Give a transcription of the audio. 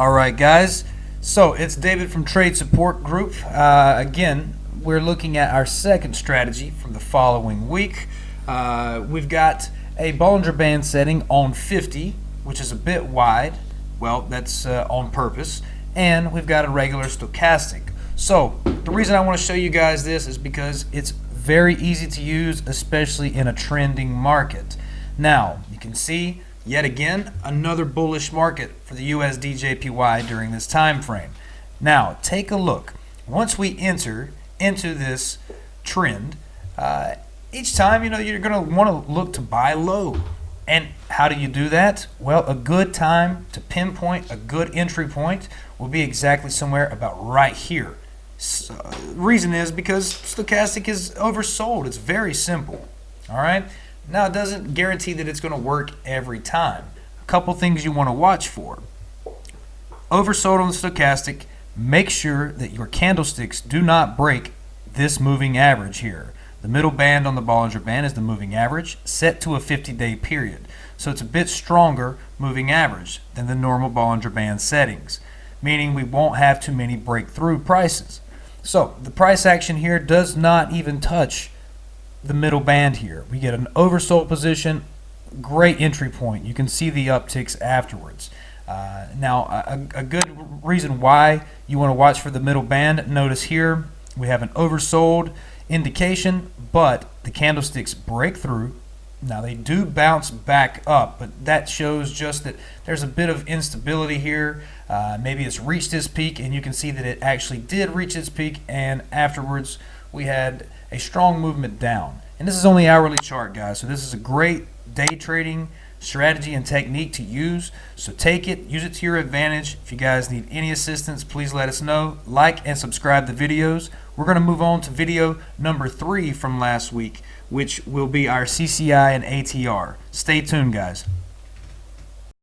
Alright guys, so it's David from Trade Support Group. Again, we're looking at our second strategy from the following week. We've got a Bollinger Band setting on 50, which is a bit wide. Well, that's on purpose. And we've got a regular stochastic. So the reason I want to show you guys this is because it's very easy to use, especially in a trending market. Now, you can see yet again another bullish market for the USD/JPY during this time frame. Now, take a look. Once we enter into this trend, each time you're going to want to look to buy low. And how do you do that? Well, a good time to pinpoint a good entry point will be exactly somewhere about right here. So, the reason is because stochastic is oversold. It's very simple. All right. Now, it doesn't guarantee that it's going to work every time. A couple things you want to watch for. Oversold on the stochastic. Make sure that your candlesticks do not break this moving average here. The middle band on the Bollinger Band is the moving average set to a 50-day period. So it's a bit stronger moving average than the normal Bollinger Band settings, meaning we won't have too many breakthrough prices. So the price action here does not even touch the middle band here. We get an oversold position, great entry point. You can see the upticks afterwards. Now, a good reason why you want to watch for the middle band, notice here we have an oversold indication, but the candlesticks break through. Now, they do bounce back up, but that shows just that there's a bit of instability here. Maybe it's reached its peak, and you can see that it actually did reach its peak, and afterwards we had a strong movement down. And this is only hourly chart, guys, so this is a great day trading strategy and technique to use. So take it, use it to your advantage. If you guys need any assistance, please let us know. Like and subscribe to videos. We're going to move on to video number 3 from last week, which will be our CCI and ATR. Stay tuned, guys.